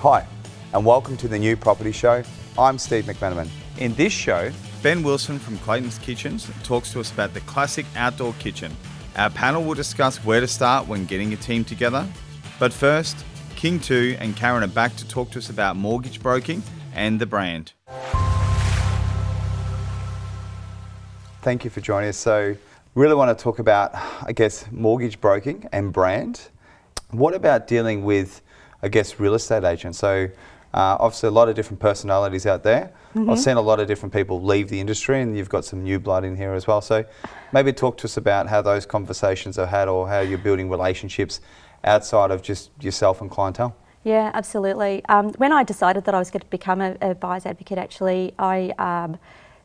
Hi, and welcome to the New Property Show. I'm Steve McMenamin. In this show, Ben Wilson from Clayton's Kitchens talks to us about the classic outdoor kitchen. Our panel will discuss where to start when getting a team together. But first, King 2 and Karen are back to talk to us about mortgage broking and the brand. Thank you for joining us. So, really want to talk about, mortgage broking and brand. What about dealing with, real estate agents? So, obviously a lot of different personalities out there. I've seen a lot of different people leave the industry, and you've got some new blood in here as well. So maybe talk to us about how those conversations are had, or how you're building relationships outside of just yourself and clientele. Yeah, absolutely. When I decided that I was going to become a buyer's advocate, actually, I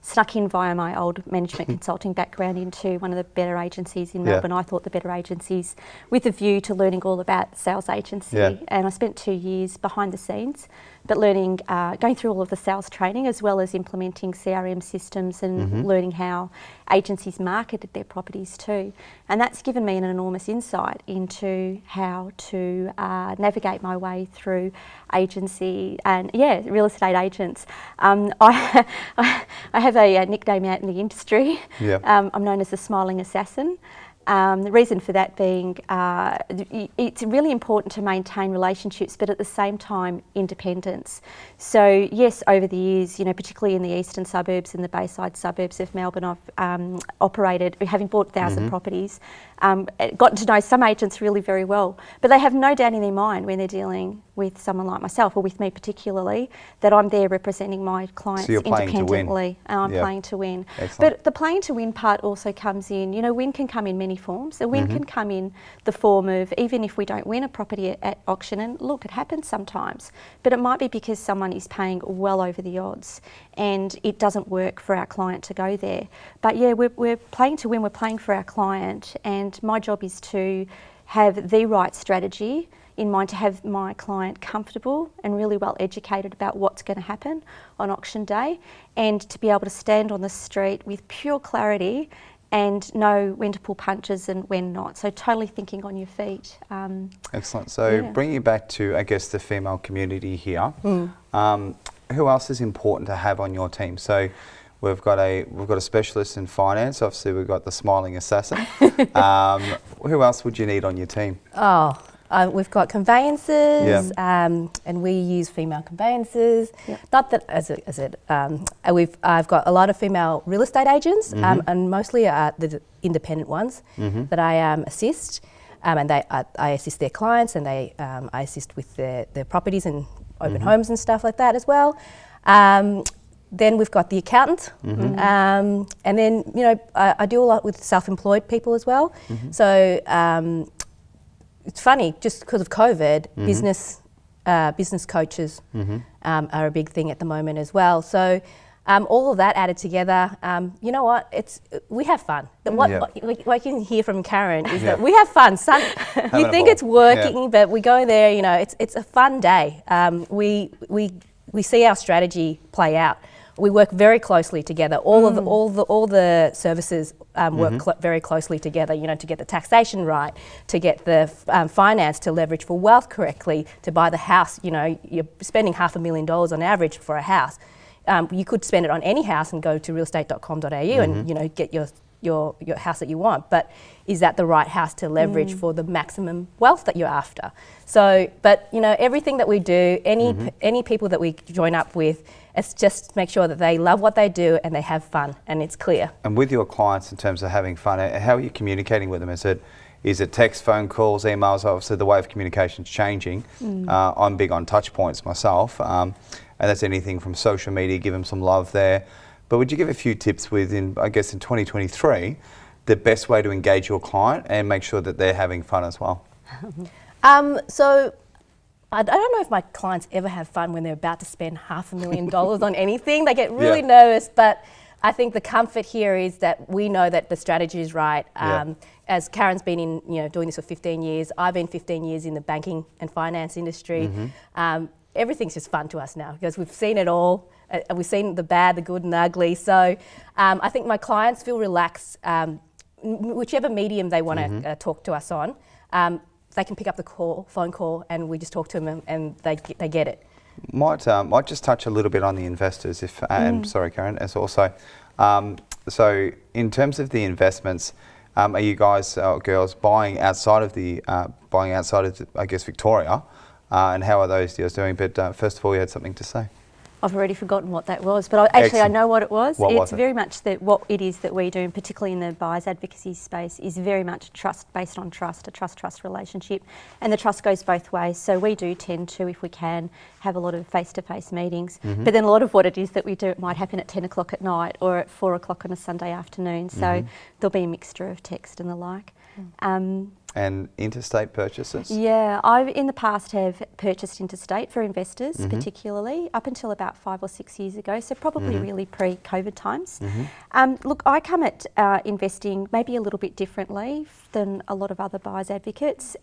snuck in via my old management consulting background into one of the better agencies in Melbourne. I thought the better agencies, with a view to learning all about sales agency. And I spent 2 years behind the scenes, but learning, going through all of the sales training, as well as implementing CRM systems and learning how agencies marketed their properties too. And that's given me an enormous insight into how to navigate my way through agency and real estate agents. I have a nickname out in the industry. I'm known as the smiling assassin. The reason for that being, it's really important to maintain relationships, but at the same time, independence. So yes, over the years, particularly in the eastern suburbs and the Bayside suburbs of Melbourne, I've operated, having bought 1,000 properties, gotten to know some agents really very well, but they have no doubt in their mind when they're dealing with someone like myself, or with me particularly, that I'm there representing my clients independently. I'm playing to win. Excellent. But the playing to win part also comes in, win can come in many forms. A win can come in the form of, even if we don't win a property at auction, and look, it happens sometimes, but it might be because someone is paying well over the odds and it doesn't work for our client to go there. But yeah, we're playing to win, we're playing for our client, and my job is to have the right strategy in mind, to have my client comfortable and really well educated about what's going to happen on auction day, and to be able to stand on the street with pure clarity and know when to pull punches and when not. So totally thinking on your feet. Excellent. So bringing you back to, the female community here, who else is important to have on your team? So we've got a specialist in finance. Obviously, we've got the smiling assassin. Who else would you need on your team? We've got conveyancers, and we use female conveyancers. Not that I've got a lot of female real estate agents, and mostly the independent ones that I assist, and I assist their clients, and I assist with their properties and open homes and stuff like that as well. Then we've got the accountant, and then I do a lot with self-employed people as well. So it's funny, just because of COVID, business coaches are a big thing at the moment as well. So all of that added together, you know what? We have fun. What you can hear from Karen is that we have fun. You think it's working, but we go there. It's a fun day. We see our strategy play out. We work very closely together. All the services work very closely together. To get the taxation right, to get the finance to leverage for wealth correctly, to buy the house. You're spending $500,000 on average for a house. You could spend it on any house and go to realestate.com.au and get your house that you want. But is that the right house to leverage for the maximum wealth that you're after? So, but everything that we do, any people that we join up with, it's just make sure that they love what they do and they have fun, and it's clear. And with your clients, in terms of having fun, how are you communicating with them? Is it text, phone calls, emails? Obviously, the way of communication is changing. I'm big on touch points myself, and that's anything from social media. Give them some love there. But would you give a few tips in 2023, the best way to engage your client and make sure that they're having fun as well? So I don't know if my clients ever have fun when they're about to spend $500,000 on anything. They get really nervous, but I think the comfort here is that we know that the strategy is right. As Karen's been doing this for 15 years, I've been 15 years in the banking and finance industry. Everything's just fun to us now because we've seen it all. We've seen the bad, the good and the ugly. So I think my clients feel relaxed, whichever medium they want to talk to us on. They can pick up the phone call, and we just talk to them, and they get it. Might just touch a little bit on the investors, if and sorry, Karen, as also. So in terms of the investments, are you guys girls buying outside of I guess Victoria, and how are those deals doing? But first of all, you had something to say. I've already forgotten what that was, but I know what it was. What was it's it? very much that what it is that we do, and particularly in the buyers advocacy space, is very much trust, based on trust, a trust relationship, and the trust goes both ways. So we do tend to, if we can, have a lot of face-to-face meetings, but then a lot of what it is that we do, it might happen at 10 o'clock at night or at 4 o'clock on a Sunday afternoon. So there'll be a mixture of text and the like. And interstate purchases? Yeah, I in the past have purchased interstate for investors, particularly up until about 5 or 6 years ago, so probably really pre-COVID times. Look, I come at investing maybe a little bit differently than a lot of other buyers advocates.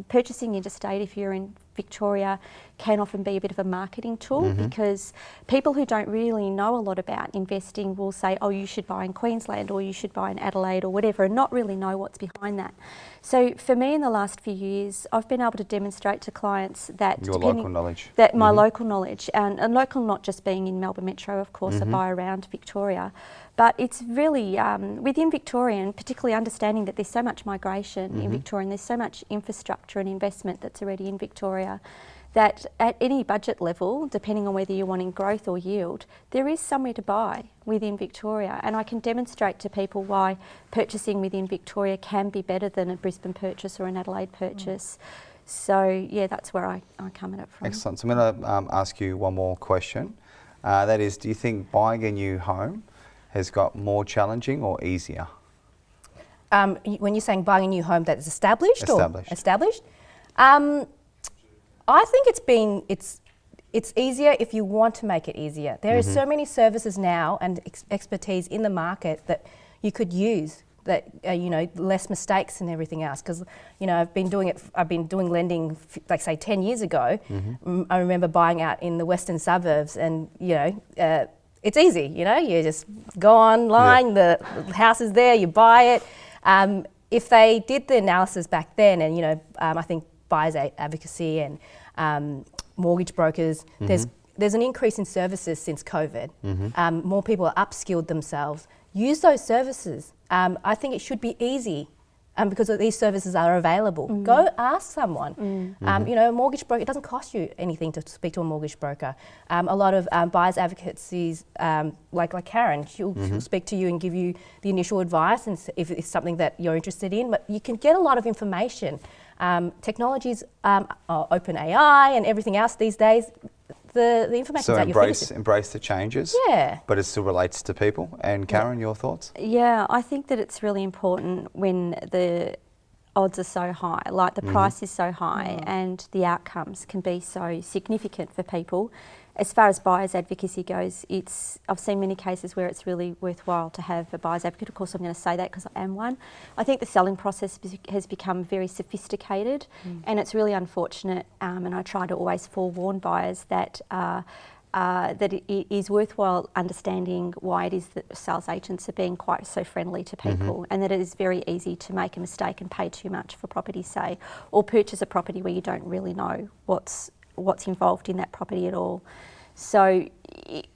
Purchasing interstate, if you're in Victoria, can often be a bit of a marketing tool because people who don't really know a lot about investing will say, oh, you should buy in Queensland or you should buy in Adelaide or whatever, and not really know what's behind that. So for me in the last few years, I've been able to demonstrate to clients that Your local knowledge. That my local knowledge, and local not just being in Melbourne Metro, of course, I buy around Victoria, but it's really within Victoria, and particularly understanding that there's so much migration in Victoria and there's so much infrastructure and investment that's already in Victoria, that at any budget level, depending on whether you're wanting growth or yield, there is somewhere to buy within Victoria. And I can demonstrate to people why purchasing within Victoria can be better than a Brisbane purchase or an Adelaide purchase. So yeah, that's where I come at it from. Excellent. So I'm going to ask you one more question. That is, do you think buying a new home has got more challenging or easier? When you're saying buying a new home that is established? Established. I think it's easier if you want to make it easier. There are so many services now and expertise in the market that you could use, that less mistakes and everything else. Because I've been doing lending like say 10 years ago. I remember buying out in the western suburbs, and it's easy. You just go online, the house is there, you buy it. If they did the analysis back then, and I think buyers advocacy and mortgage brokers, there's an increase in services since COVID. More people are upskilled themselves. Use those services. I think it should be easy because these services are available. Go ask someone. A mortgage broker, it doesn't cost you anything to speak to a mortgage broker. A lot of buyers advocacies, like Karen, she'll speak to you and give you the initial advice, and if it's something that you're interested in. But you can get a lot of information. Technologies, open AI and everything else these days, the information's at your fingertips. Embrace the changes, but it still relates to people. And Karen, your thoughts? Yeah, I think that it's really important when the odds are so high, like the price is so high and the outcomes can be so significant for people. As far as buyers advocacy goes, I've seen many cases where it's really worthwhile to have a buyers advocate. Of course, I'm going to say that because I am one. I think the selling process has become very sophisticated, and it's really unfortunate. And I try to always forewarn buyers that that it is worthwhile understanding why it is that sales agents are being quite so friendly to people, and that it is very easy to make a mistake and pay too much for property, say, or purchase a property where you don't really know what's involved in that property at all. So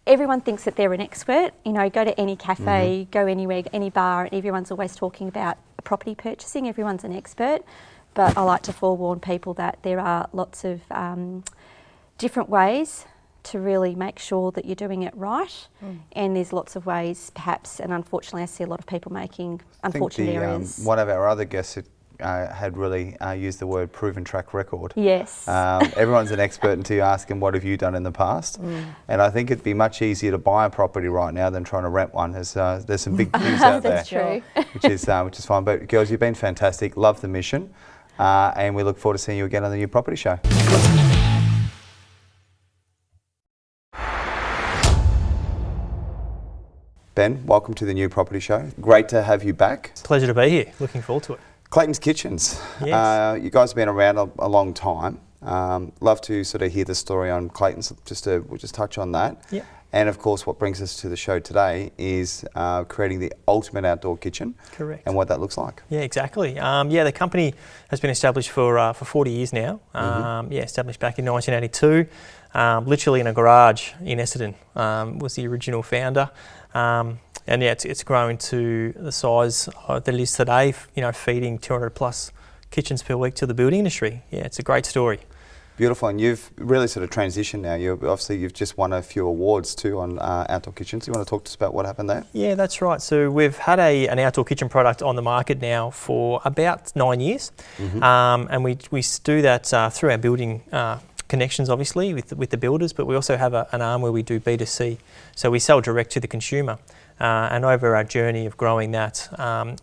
everyone thinks that they're an expert. Go to any cafe, go anywhere, any bar, and everyone's always talking about property purchasing. Everyone's an expert. But I like to forewarn people that there are lots of different ways to really make sure that you're doing it right. And there's lots of ways, perhaps, and unfortunately I see a lot of people making unfortunate errors. One of our other guests had really used the word proven track record. Yes. Everyone's an expert until you ask them, what have you done in the past? And I think it'd be much easier to buy a property right now than trying to rent one. There's some big queues out there. That's true. which is fine. But girls, you've been fantastic. Love the mission. And we look forward to seeing you again on the New Property Show. Ben, welcome to the New Property Show. Great to have you back. Pleasure to be here. Looking forward to it. Clayton's Kitchens. Yes. You guys have been around a long time. Love to sort of hear the story on Clayton's. We'll just touch on that. Yeah. And of course, what brings us to the show today is creating the ultimate outdoor kitchen. Correct. And what that looks like. Yeah, exactly. The company has been established for 40 years now. Established back in 1982. literally in a garage in Essendon. Was the original founder. And yeah, it's grown to the size that it is today, feeding 200 plus kitchens per week to the building industry. Yeah, it's a great story. Beautiful, and you've really sort of transitioned now. You've just won a few awards too on outdoor kitchens. You want to talk to us about what happened there? Yeah, that's right. So we've had an outdoor kitchen product on the market now for about 9 years, and we do that through our building connections, obviously, with the builders, but we also have an arm where we do B2C. So we sell direct to the consumer. And over our journey of growing that,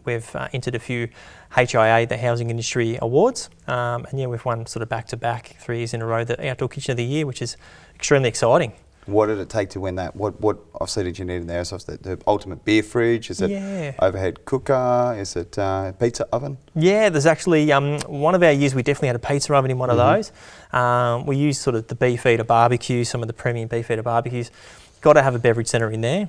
we've entered a few HIA, the Housing Industry Awards, and yeah, we've won sort of back-to-back 3 years in a row the Outdoor Kitchen of the Year, which is extremely exciting. What did it take to win that? What obviously did you need in there? So the ultimate beer fridge? Is it overhead cooker? Is it pizza oven? Yeah, there's actually one of our years we definitely had a pizza oven in one of those. We used sort of the Beefeater barbecue, some of the premium Beefeater barbecues. Got to have a beverage centre in there.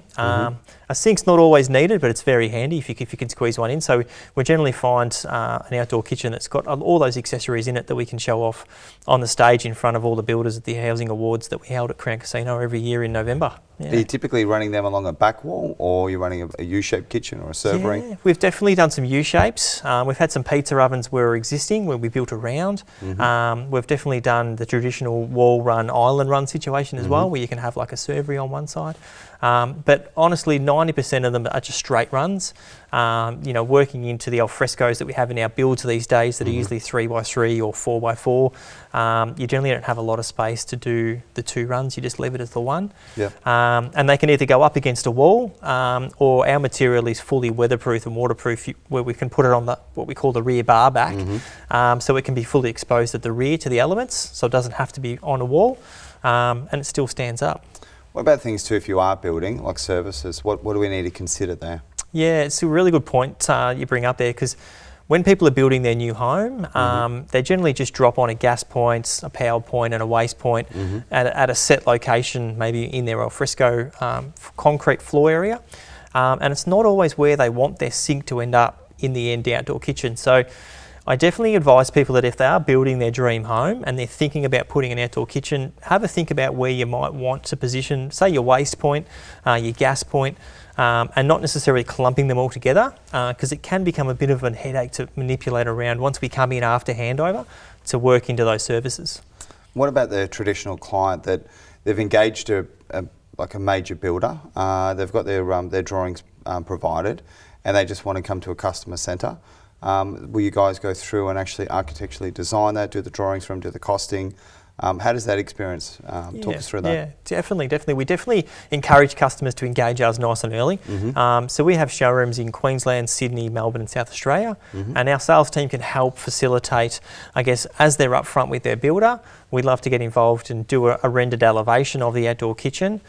A sink's not always needed, but it's very handy if you can squeeze one in. So we generally find an outdoor kitchen that's got all those accessories in it that we can show off on the stage in front of all the builders at the Housing Awards that we held at Crown Casino every year in November. Yeah. Are you typically running them along a back wall, or you're running a U-shaped kitchen or a servery? Yeah, we've definitely done some U-shapes. We've had some pizza ovens where existing, where we built around. We've definitely done the traditional wall run, island run situation as well, where you can have like a servery on one side. But honestly, 90% of them are just straight runs. Working into the alfrescos that we have in our builds these days that are usually 3x3 or 4x4. You generally don't have a lot of space to do the 2 runs. You just leave it as the 1. Yeah. And they can either go up against a wall, or our material is fully weatherproof and waterproof, where we can put it on what we call the rear bar back, so it can be fully exposed at the rear to the elements, so it doesn't have to be on a wall, and it still stands up. What about things too, if you are building, like services, what do we need to consider there? Yeah, it's a really good point you bring up there, because when people are building their new home, they generally just drop on a gas point, a power point and a waste point at a set location, maybe in their alfresco concrete floor area. And it's not always where they want their sink to end up in the end outdoor kitchen. So I definitely advise people that if they are building their dream home and they're thinking about putting an outdoor kitchen, have a think about where you might want to position, say, your waste point, your gas point, and not necessarily clumping them all together, because it can become a bit of a headache to manipulate around once we come in after handover to work into those services. What about the traditional client that they've engaged like a major builder, they've got their drawings provided, and they just want to come to a customer centre? Will you guys go through and actually architecturally design that, do the drawings for them, do the costing? How does that experience talk us through that? Yeah, definitely. We definitely encourage customers to engage us nice and early. So we have showrooms in Queensland, Sydney, Melbourne and South Australia, and our sales team can help facilitate, I guess, as they're up front with their builder. We'd love to get involved and do a rendered elevation of the outdoor kitchen.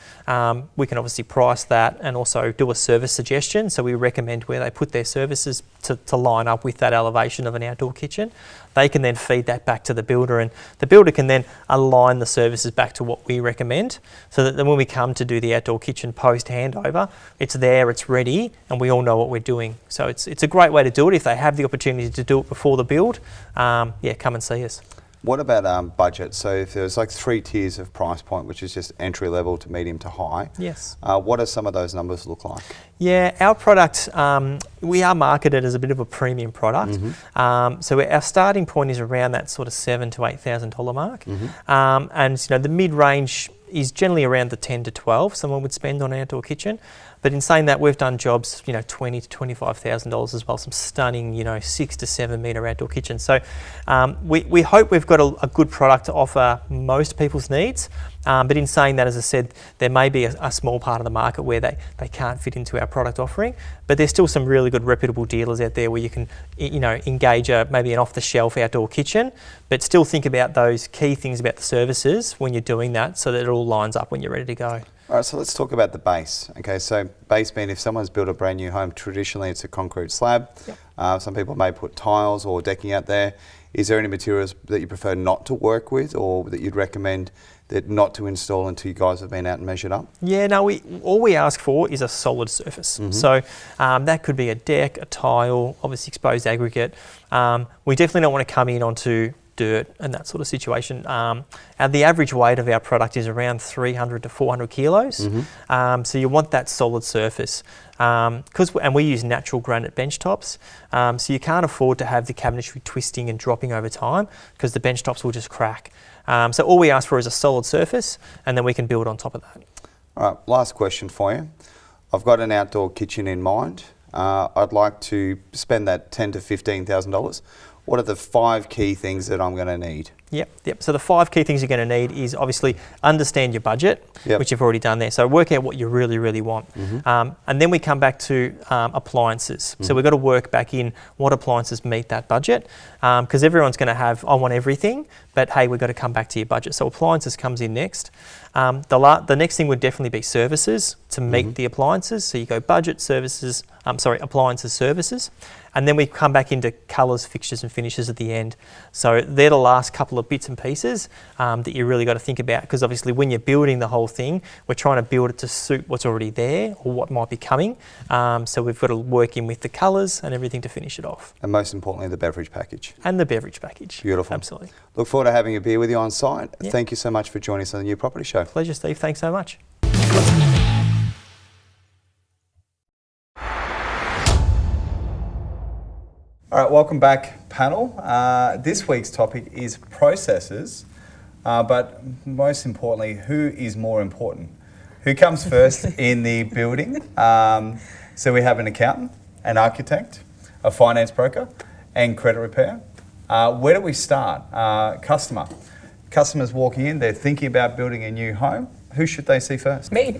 We can obviously price that and also do a service suggestion. So we recommend where they put their services to line up with that elevation of an outdoor kitchen. They can then feed that back to the builder, and the builder can then align the services back to what we recommend, so that then when we come to do the outdoor kitchen post handover, it's there, it's ready, and we all know what we're doing. So it's a great way to do it. If they have the opportunity to do it before the build, come and see us. What about budget? So if there's like 3 tiers of price point, which is just entry level to medium to high. Yes. What do some of those numbers look like? Yeah, our product, we are marketed as a bit of a premium product. So our starting point is around that sort of $7,000 to $8,000 mark. And the mid-range is generally around the 10 to 12 someone would spend on an outdoor kitchen. But in saying that, we've done jobs, $20,000 to $25,000 as well, some stunning, 6 to 7 metre outdoor kitchens. So we hope we've got a good product to offer most people's needs. But in saying that, as I said, there may be a small part of the market where they can't fit into our product offering. But there's still some really good reputable dealers out there where you can, engage maybe an off-the-shelf outdoor kitchen, but still think about those key things about the services when you're doing that, so that it all lines up when you're ready to go. All right, so let's talk about the base. Okay, so base being, if someone's built a brand new home, traditionally it's a concrete slab. Some people may put tiles or decking out there. Is there any materials that you prefer not to work with, or that you'd recommend that not to install until you guys have been out and measured up? Yeah, no, all we ask for is a solid surface. So that could be a deck, a tile, obviously exposed aggregate. We definitely don't want to come in onto dirt and that sort of situation. And the average weight of our product is around 300 to 400 kilos. So you want that solid surface. And we use natural granite bench tops, so you can't afford to have the cabinetry twisting and dropping over time because the bench tops will just crack. So all we ask for is a solid surface, and then we can build on top of that. All right, last question for you. I've got an outdoor kitchen in mind. I'd like to spend that $10,000 to $15,000. What are the 5 key things that I'm going to need? Yep. So the 5 key things you're going to need is obviously understand your budget, which you've already done there. So work out what you really, really want. And then we come back to appliances. So we've got to work back in what appliances meet that budget, because everyone's going to have, I want everything, but hey, we've got to come back to your budget. So appliances comes in next. The next thing would definitely be services to meet the appliances. So you go budget, services, appliances, services. And then we come back into colours, fixtures and finishes at the end. So they're the last couple of bits and pieces that you really got to think about, because obviously when you're building the whole thing, we're trying to build it to suit what's already there or what might be coming. So we've got to work in with the colours and everything to finish it off. And most importantly, the beverage package. And the beverage package. Beautiful. Absolutely. Look forward to having a beer with you on site. Thank you so much for joining us on the New Property Show. Pleasure, Steve. Thanks so much. All right, welcome back, panel. This week's topic is processes, but most importantly, who is more important? Who comes first in the building? So we have an accountant, an architect, a finance broker, and credit repair. Where do we start? Customer. Customers walking in, they're thinking about building a new home. Who should they see first? Me.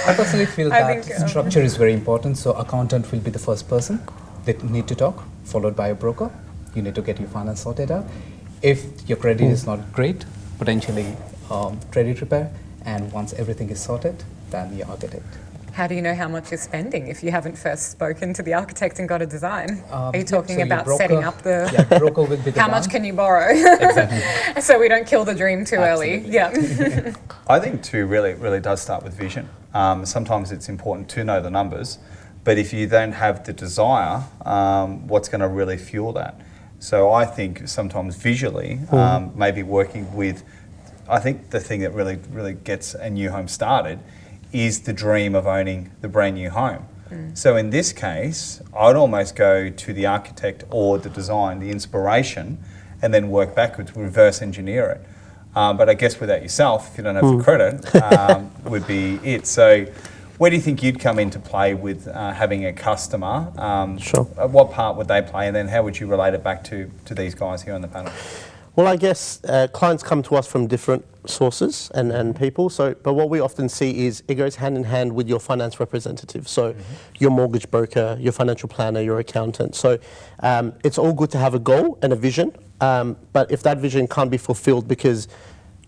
I personally feel that structure is very important. So accountant will be the first person that need to talk, followed by a broker. You need to get your finance sorted out. If your credit is not great, potentially credit repair. And once everything is sorted, then the architect. How do you know how much you're spending if you haven't first spoken to the architect and got a design? Are you talking about broker, setting up the... Yeah, broker will be the How much can you borrow? Exactly. So we don't kill the dream too early. Yeah. I think too really does start with vision. Sometimes it's important to know the numbers, but if you don't have the desire, what's going to really fuel that? So I think sometimes visually, maybe working with, I think the thing that really gets a new home started is the dream of owning the brand new home. So in this case, I'd almost go to the architect or the design, the inspiration, and then work backwards, reverse engineer it. But I guess without yourself, if you don't have the credit, would be it. So where do you think you'd come into play with having a customer? Sure. What part would they play, and then how would you relate it back to these guys here on the panel? Well, I guess clients come to us from different sources and people. So, but what we often see is it goes hand in hand with your finance representative. So, your mortgage broker, your financial planner, your accountant. So, it's all good to have a goal and a vision. But if that vision can't be fulfilled because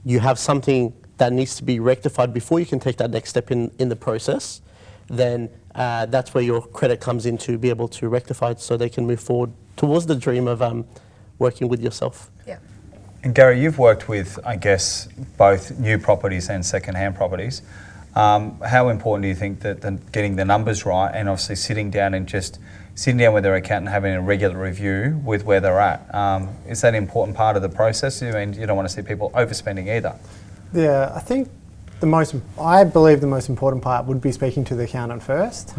you have something that needs to be rectified before you can take that next step in the process, then that's where your credit comes in to be able to rectify it so they can move forward towards the dream of working with yourself. Yeah. And Gary, you've worked with, I guess, both new properties and second-hand properties. How important do you think that getting the numbers right and obviously sitting down with their accountant and having a regular review with where they're at, is that an important part of the process? I mean, you don't want to see people overspending either. Yeah, I think I believe the most important part would be speaking to the accountant first,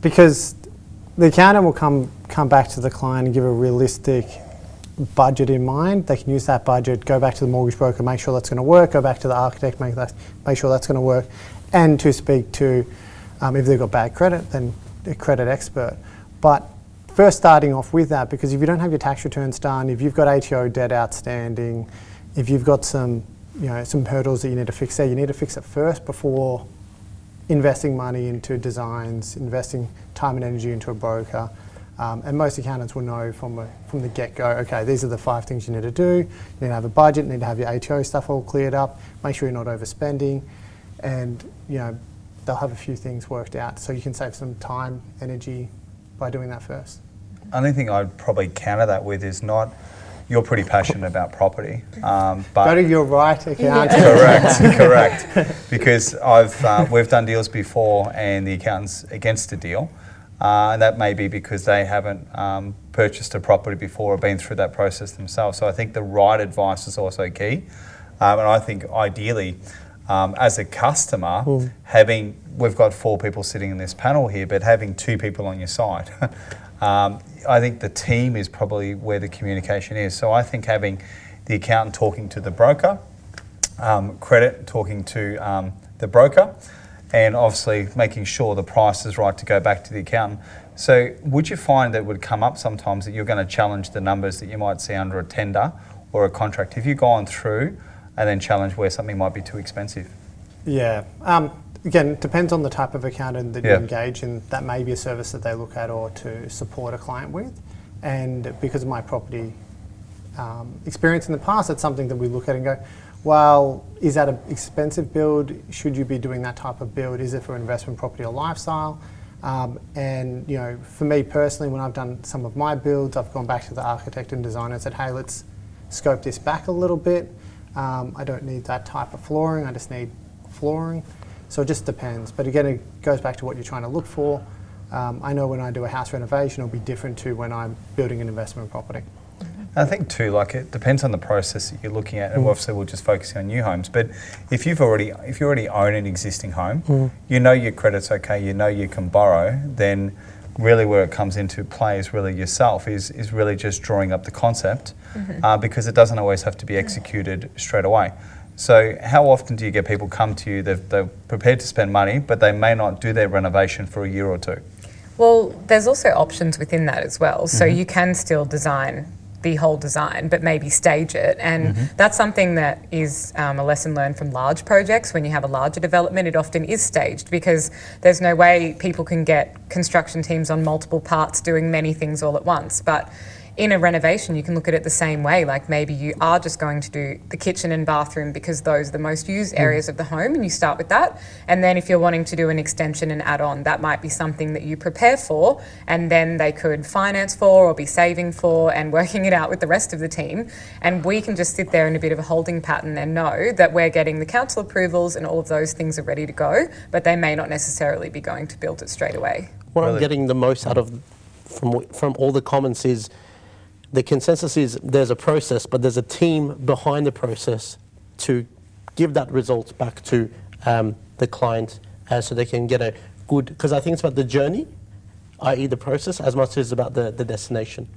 because the accountant will come back to the client and give a realistic budget in mind. They can use that budget, go back to the mortgage broker, make sure that's going to work, go back to the architect, make sure that's going to work, and to speak to, if they've got bad credit, then a credit expert. But first starting off with that, because if you don't have your tax returns done, if you've got ATO debt outstanding, if you've got some hurdles that you need to fix there, you need to fix it first before investing money into designs, investing time and energy into a broker. And most accountants will know from the get-go, okay, these are the 5 things you need to do. You need to have a budget, you need to have your ATO stuff all cleared up, make sure you're not overspending, and they'll have a few things worked out. So you can save some time, energy by doing that first. Only thing I'd probably counter that with is you're pretty passionate about property. But go to your right accountant. Correct. Because we've done deals before and the accountant's against the deal. And that may be because they haven't purchased a property before or been through that process themselves. So I think the right advice is also key. And I think ideally, as a customer, we've got 4 people sitting in this panel here, but having 2 people on your side. I think the team is probably where the communication is. So I think having the accountant talking to the broker, credit talking to the broker, and obviously making sure the price is right to go back to the accountant. So would you find that it would come up sometimes that you're going to challenge the numbers that you might see under a tender or a contract? Have you gone through and then challenge where something might be too expensive? Yeah. Again, it depends on the type of accountant that you engage in. That may be a service that they look at or to support a client with. And because of my property experience in the past, it's something that we look at and go, well, is that an expensive build? Should you be doing that type of build? Is it for investment property or lifestyle? And you know, for me personally, when I've done some of my builds, I've gone back to the architect and designer and said, hey, let's scope this back a little bit. I don't need that type of flooring, I just need flooring. So it just depends. But again, it goes back to what you're trying to look for. I know when I do a house renovation, it'll be different to when I'm building an investment property. I think too, like it depends on the process that you're looking at, and obviously we'll just focus on new homes. But if you already own an existing home, you know your credit's okay, you know you can borrow, then really where it comes into play is really yourself, is really just drawing up the concept, because it doesn't always have to be executed straight away. So how often do you get people come to you, they're prepared to spend money, but they may not do their renovation for a year or 2? Well, there's also options within that as well. So you can still design the whole design, but maybe stage it. And that's something that is a lesson learned from large projects. When you have a larger development, it often is staged because there's no way people can get construction teams on multiple parts doing many things all at once. But in a renovation, you can look at it the same way. Like maybe you are just going to do the kitchen and bathroom because those are the most used areas of the home, and you start with that. And then if you're wanting to do an extension and add on, that might be something that you prepare for, and then they could finance for or be saving for and working it out with the rest of the team. And we can just sit there in a bit of a holding pattern and know that we're getting the council approvals and all of those things are ready to go, but they may not necessarily be going to build it straight away. What I'm getting the most out of from all the comments is the consensus is there's a process, but there's a team behind the process to give that result back to the client so they can get a good, because I think it's about the journey, i.e. the process, as much as about the destination.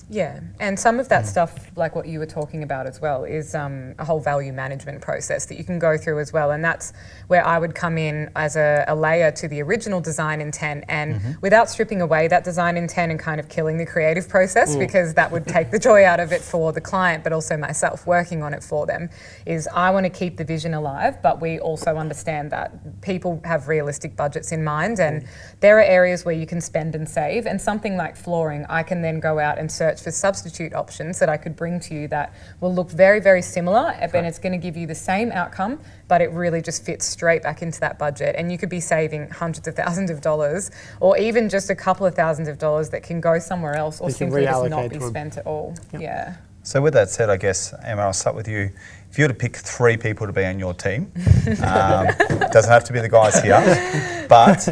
Yeah, and some of that stuff, like what you were talking about as well, is a whole value management process that you can go through as well. And that's where I would come in as a layer to the original design intent, and without stripping away that design intent and kind of killing the creative process, because that would take the joy out of it for the client, but also myself working on it for them, is I want to keep the vision alive, but we also understand that people have realistic budgets in mind, and there are areas where you can spend and save, and something like flooring, I can then go out and search for substitute options that I could bring to you that will look very, very similar, and it's going to give you the same outcome, but it really just fits straight back into that budget. And you could be saving hundreds of thousands of dollars, or even just a couple of thousands of dollars that can go somewhere else, or simply just not be spent at all. Yeah. So with that said, I guess, Emma, I'll start with you. If you were to pick 3 people to be on your team, doesn't have to be the guys here, but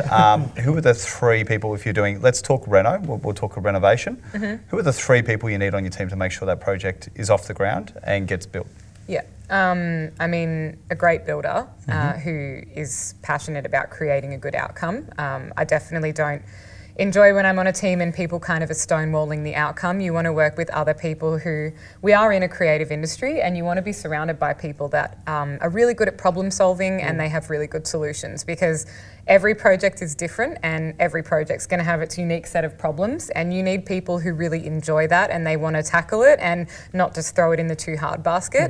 who are the 3 people, if you're doing, let's talk reno, we'll talk a renovation. Who are the 3 people you need on your team to make sure that project is off the ground and gets built? Yeah, I mean, a great builder who is passionate about creating a good outcome. I definitely don't enjoy when I'm on a team and people kind of are stonewalling the outcome. You want to work with other people who, we are in a creative industry, and you want to be surrounded by people that are really good at problem solving and they have really good solutions, because every project is different and every project's going to have its unique set of problems, and you need people who really enjoy that and they want to tackle it and not just throw it in the too hard basket.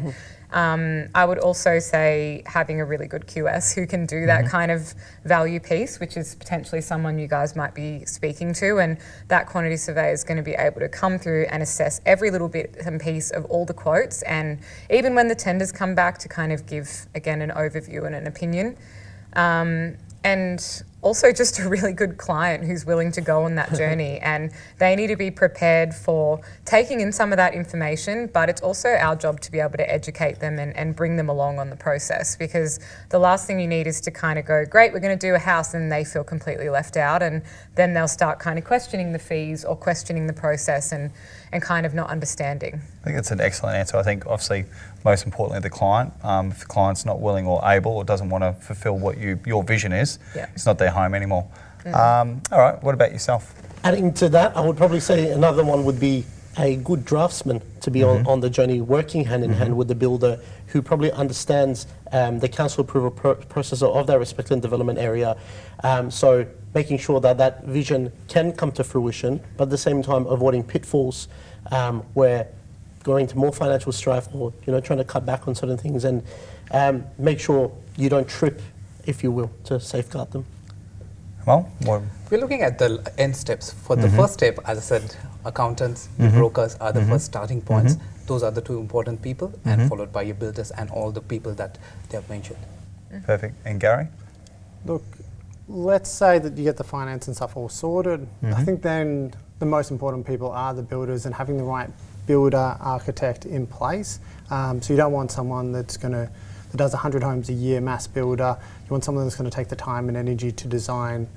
I would also say having a really good QS who can do that kind of value piece, which is potentially someone you guys might be speaking to, and that quantity surveyor is going to be able to come through and assess every little bit and piece of all the quotes, and even when the tenders come back, to kind of give, again, an overview and an opinion. And also just a really good client who's willing to go on that journey, and they need to be prepared for taking in some of that information, but it's also our job to be able to educate them and bring them along on the process, because the last thing you need is to kind of go, great, we're going to do a house, and they feel completely left out, and then they'll start kind of questioning the fees or questioning the process and kind of not understanding. I think that's an excellent answer. I think obviously most importantly the client, if the client's not willing or able or doesn't want to fulfil what your vision is, it's not their home anymore. All right, what about yourself? Adding to that, I would probably say another one would be a good draftsman to be on the journey, working hand in hand with the builder who probably understands the council approval process of their respective development area. So making sure that that vision can come to fruition, but at the same time avoiding pitfalls where going to more financial strife or trying to cut back on certain things, and make sure you don't trip, if you will, to safeguard them. Well, what? We're looking at the end steps. For the first step, as I said, accountants, brokers are the first starting points. Those are the two important people, and followed by your builders and all the people that they have mentioned. Perfect. And Gary? Look, let's say that you get the finance and stuff all sorted. I think then the most important people are the builders, and having the right builder architect in place. So you don't want someone that does 100 homes a year, mass builder. You want someone that's going to take the time and energy to design,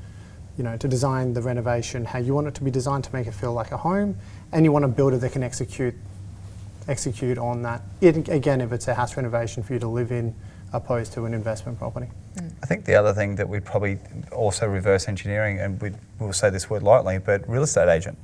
to design the renovation how you want it to be designed to make it feel like a home, and you want a builder that can execute on that. Again, if it's a house renovation for you to live in, opposed to an investment property. I think the other thing that we'd probably also reverse engineering, and we'll say this word lightly, but real estate agent.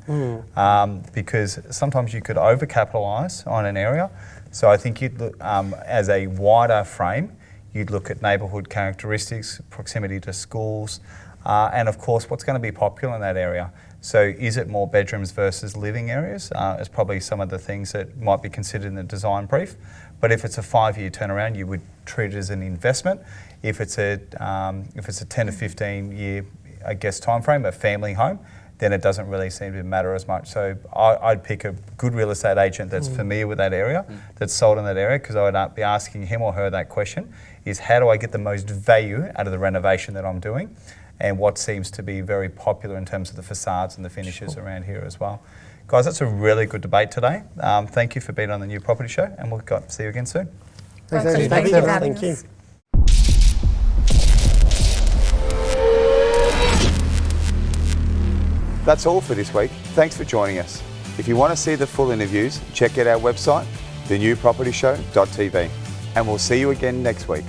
Because sometimes you could overcapitalise on an area. So I think you'd look, as a wider frame, you'd look at neighbourhood characteristics, proximity to schools, and of course what's going to be popular in that area. So is it more bedrooms versus living areas? Is probably some of the things that might be considered in the design brief. But if it's a 5-year turnaround, you would treat it as an investment. If it's a 10 to 15 year, I guess, time frame, a family home, then it doesn't really seem to matter as much. So I'd pick a good real estate agent that's familiar with that area, that's sold in that area, because I would be asking him or her that question, is how do I get the most value out of the renovation that I'm doing, and what seems to be very popular in terms of the facades and the finishes around here as well. Guys, that's a really good debate today. Thank you for being on the New Property Show, and we'll see you again soon. Thanks, Thank you for having Thank you. us. That's all for this week. Thanks for joining us. If you want to see the full interviews, check out our website, thenewpropertyshow.tv. And we'll see you again next week.